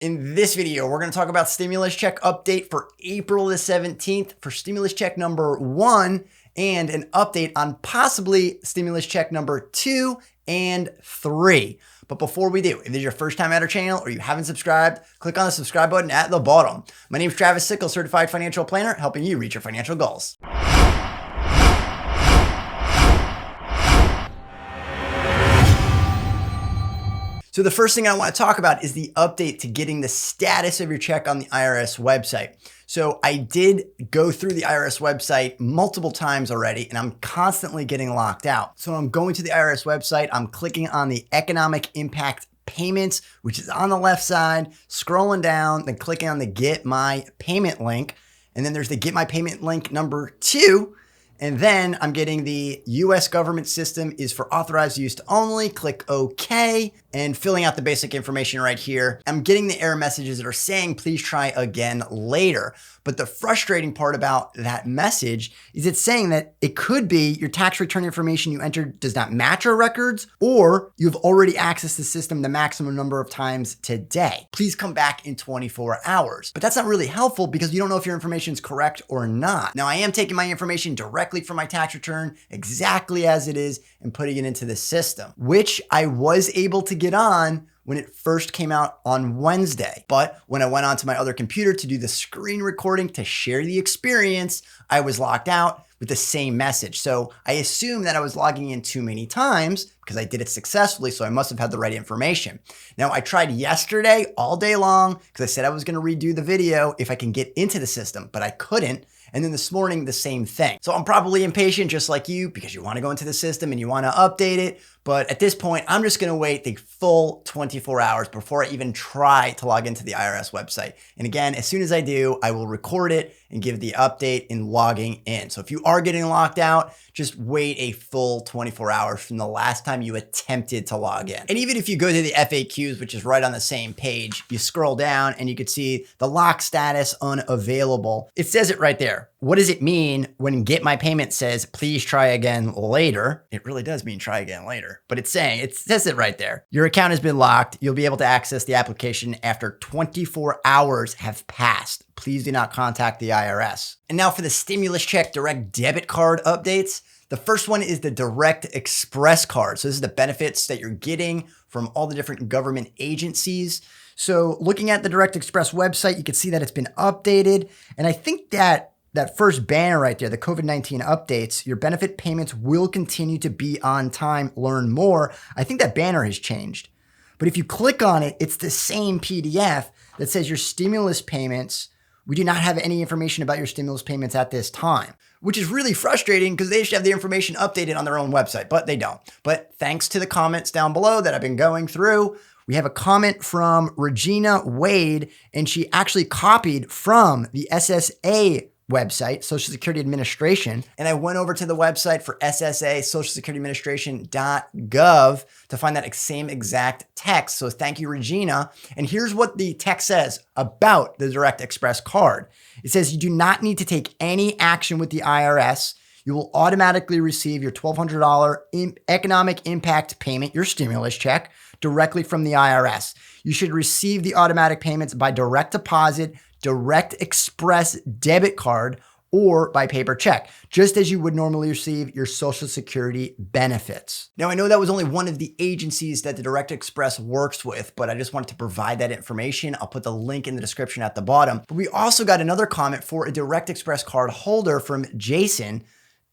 In this video, we're going to talk about stimulus check update for April the 17th for stimulus check number 1 and an update on possibly stimulus check number 2 and 3. But before we do, if this is your first time at our channel or you haven't subscribed, click on the subscribe button at the bottom. My name is Travis Sickle, certified financial planner, helping you reach your financial goals. So the first thing I want to talk about is the update to getting the status of your check on the IRS website. So I did go through the IRS website multiple times already, and I'm constantly getting locked out. So I'm going to the IRS website, I'm clicking on the economic impact payments, which is on the left side, scrolling down, then clicking on the get my payment link. And then there's the get my payment link number 2. And then I'm getting the US government system is for authorized use only. Click OK and filling out the basic information right here. I'm getting the error messages that are saying, please try again later. But the frustrating part about that message is it's saying that it could be your tax return information you entered does not match our records, or you've already accessed the system the maximum number of times today. Please come back in 24 hours. But that's not really helpful because you don't know if your information is correct or not. Now I am taking my information directly from my tax return exactly as it is and putting it into the system, which I was able to get on when it first came out on Wednesday. But when I went onto my other computer to do the screen recording to share the experience, I was locked out with the same message. So I assume that I was logging in too many times because I did it successfully, so I must have had the right information. Now I tried yesterday all day long because I said I was gonna redo the video if I can get into the system, but I couldn't. And then this morning, the same thing. So I'm probably impatient just like you because you want to go into the system and you want to update it. But at this point, I'm just going to wait the full 24 hours before I even try to log into the IRS website. And again, as soon as I do, I will record it and give the update in logging in. So if you are getting locked out, just wait a full 24 hours from the last time you attempted to log in. And even if you go to the FAQs, which is right on the same page, you scroll down and you can see the lock status unavailable. It says it right there. What does it mean when get my payment says, please try again later? It really does mean try again later, but it's saying, it says it right there. Your account has been locked. You'll be able to access the application after 24 hours have passed. Please do not contact the IRS. And now for the stimulus check direct debit card updates. The first one is the Direct Express card. So this is the benefits that you're getting from all the different government agencies. So looking at the Direct Express website, you can see that it's been updated. And I think that first banner right there, the COVID-19 updates, your benefit payments will continue to be on time, learn more. I think that banner has changed. But if you click on it, it's the same PDF that says your stimulus payments, we do not have any information about your stimulus payments at this time, which is really frustrating because they should have the information updated on their own website, but they don't. But thanks to the comments down below that I've been going through, we have a comment from Regina Wade, and she actually copied from the SSA website, Social Security Administration. And I went over to the website for SSA, Social Security Administration.gov to find that same exact text. So thank you, Regina. And here's what the text says about the Direct Express card. It says you do not need to take any action with the IRS. You will automatically receive your $1,200 economic impact payment, your stimulus check, directly from the IRS. You should receive the automatic payments by direct deposit, Direct Express debit card, or by paper check, just as you would normally receive your Social Security benefits. Now, I know that was only one of the agencies that the Direct Express works with, but I just wanted to provide that information. I'll put the link in the description at the bottom. But we also got another comment for a Direct Express card holder from Jason.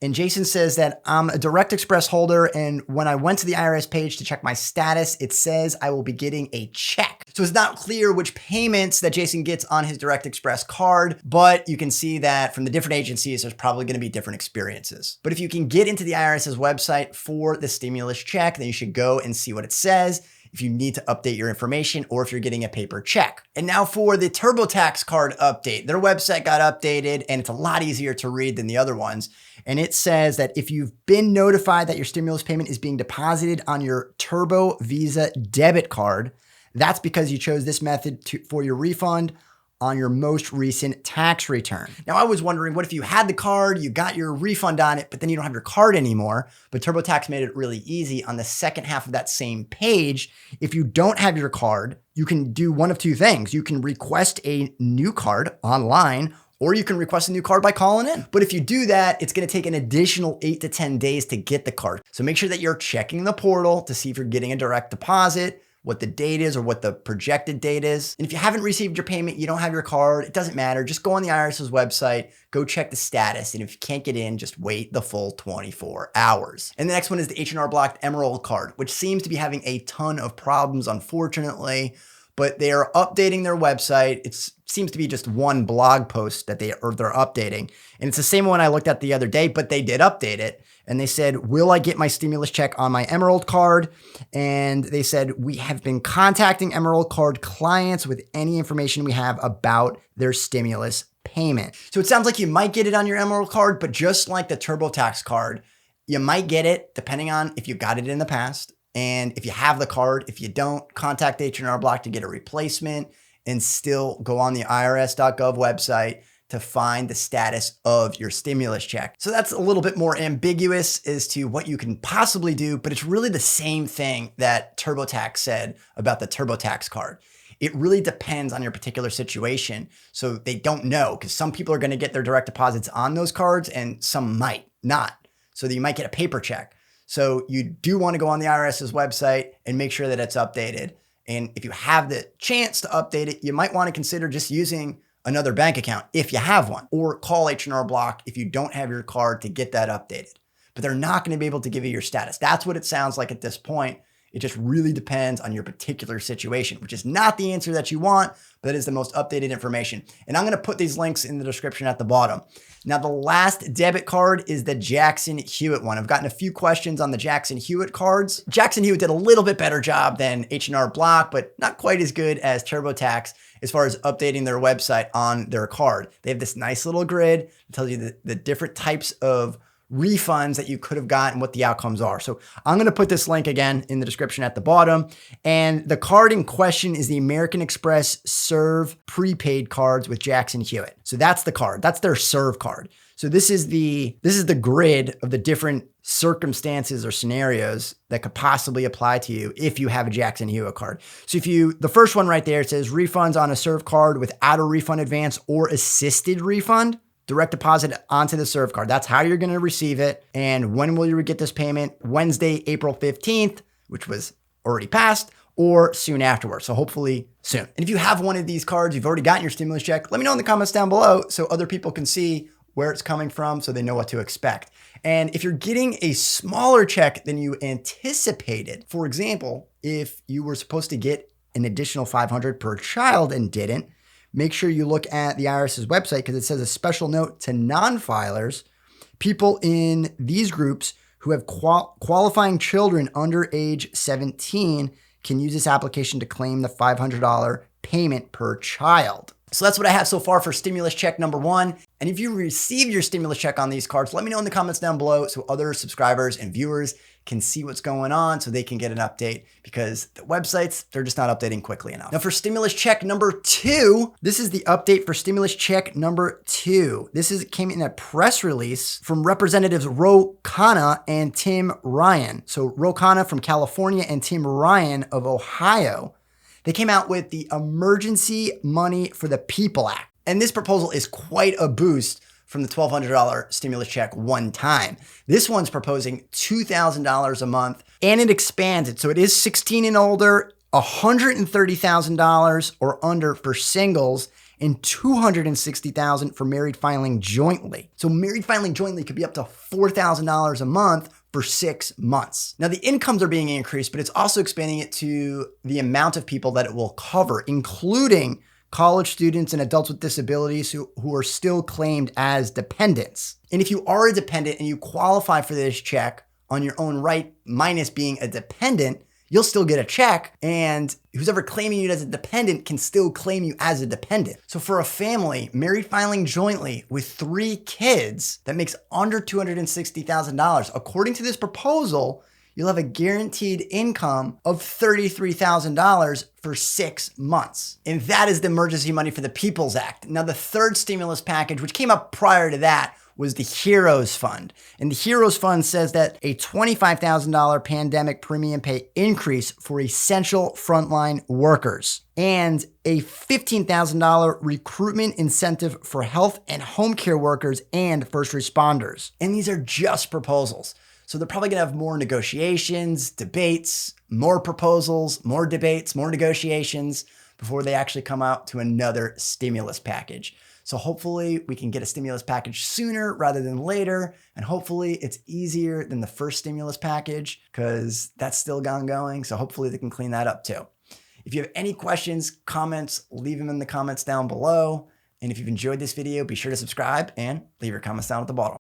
And Jason says that I'm a Direct Express holder, and when I went to the IRS page to check my status, it says I will be getting a check. So it's not clear which payments that Jason gets on his Direct Express card, but you can see that from the different agencies, there's probably gonna be different experiences. But if you can get into the IRS's website for the stimulus check, then you should go and see what it says if you need to update your information or if you're getting a paper check. And now for the TurboTax card update. Their website got updated and it's a lot easier to read than the other ones. And it says that if you've been notified that your stimulus payment is being deposited on your Turbo Visa debit card, that's because you chose this method for your refund on your most recent tax return. Now, I was wondering, what if you had the card, you got your refund on it, but then you don't have your card anymore? But TurboTax made it really easy on the second half of that same page. If you don't have your card, you can do one of two things. You can request a new card online, or you can request a new card by calling in. But if you do that, it's gonna take an additional 8 to 10 days to get the card. So make sure that you're checking the portal to see if you're getting a direct deposit, what the date is or what the projected date is. And if you haven't received your payment, you don't have your card, it doesn't matter. Just go on the IRS's website, go check the status. And if you can't get in, just wait the full 24 hours. And the next one is the H&R Block Emerald Card, which seems to be having a ton of problems, unfortunately, but they are updating their website. It seems to be just one blog post that they're updating. And it's the same one I looked at the other day, but they did update it. And they said, will I get my stimulus check on my Emerald Card? And they said, we have been contacting Emerald Card clients with any information we have about their stimulus payment. So it sounds like you might get it on your Emerald Card, but just like the TurboTax card, you might get it depending on if you got it in the past. And if you have the card, if you don't, contact H&R Block to get a replacement and still go on the irs.gov website to find the status of your stimulus check. So that's a little bit more ambiguous as to what you can possibly do, but it's really the same thing that TurboTax said about the TurboTax card. It really depends on your particular situation. So they don't know, because some people are gonna get their direct deposits on those cards and some might not. So that you might get a paper check. So you do wanna go on the IRS's website and make sure that it's updated. And if you have the chance to update it, you might wanna consider just using another bank account if you have one, or call H&R Block if you don't have your card to get that updated. But they're not gonna be able to give you your status. That's what it sounds like at this point. It just really depends on your particular situation, which is not the answer that you want, but it is the most updated information. And I'm gonna put these links in the description at the bottom. Now, the last debit card is the Jackson Hewitt one. I've gotten a few questions on the Jackson Hewitt cards. Jackson Hewitt did a little bit better job than H&R Block, but not quite as good as TurboTax as far as updating their website on their card. They have this nice little grid that tells you the different types of refunds that you could have gotten, what the outcomes are. So I'm going to put this link again in the description at the bottom. And the card in question is the American Express Serve prepaid cards with Jackson Hewitt. So that's the card. That's their Serve card. So this is the grid of the different circumstances or scenarios that could possibly apply to you if you have a Jackson Hewitt card. So the first one right there, it says refunds on a Serve card without a refund advance or assisted refund. Direct deposit onto the Serve card. That's how you're going to receive it. And when will you get this payment? Wednesday, April 15th, which was already passed, or soon afterwards. So hopefully soon. And if you have one of these cards, you've already gotten your stimulus check, let me know in the comments down below so other people can see where it's coming from so they know what to expect. And if you're getting a smaller check than you anticipated, for example, if you were supposed to get an additional $500 per child and didn't, make sure you look at the IRS's website because it says a special note to non-filers. People in these groups who have qualifying children under age 17 can use this application to claim the $500 payment per child. So that's what I have so far for stimulus check number one. And if you receive your stimulus check on these cards, let me know in the comments down below so other subscribers and viewers can see what's going on so they can get an update, because the websites, they're just not updating quickly enough. Now for stimulus check number two, this is the update for stimulus check number two. Came in a press release from Representatives Ro Khanna and Tim Ryan. So Ro Khanna from California and Tim Ryan of Ohio. They came out with the Emergency Money for the People Act. And this proposal is quite a boost from the $1,200 stimulus check one time. This one's proposing $2,000 a month, and it expands it. So it is 16 and older, $130,000 or under for singles, and $260,000 for married filing jointly. So married filing jointly could be up to $4,000 a month for 6 months. Now the incomes are being increased, but it's also expanding it to the amount of people that it will cover, including college students and adults with disabilities who are still claimed as dependents. And if you are a dependent and you qualify for this check on your own right, minus being a dependent, you'll still get a check, and who's ever claiming you as a dependent can still claim you as a dependent. So for a family, married filing jointly with 3 kids, that makes under $260,000. According to this proposal, you'll have a guaranteed income of $33,000 for 6 months. And that is the Emergency Money for the People's Act. Now, the third stimulus package, which came up prior to that, was the Heroes Fund. And the Heroes Fund says that a $25,000 pandemic premium pay increase for essential frontline workers and a $15,000 recruitment incentive for health and home care workers and first responders. And these are just proposals. So they're probably gonna have more negotiations, debates, more proposals, more debates, more negotiations before they actually come out to another stimulus package. So hopefully we can get a stimulus package sooner rather than later. And hopefully it's easier than the first stimulus package because that's still ongoing. So hopefully they can clean that up too. If you have any questions, comments, leave them in the comments down below. And if you've enjoyed this video, be sure to subscribe and leave your comments down at the bottom.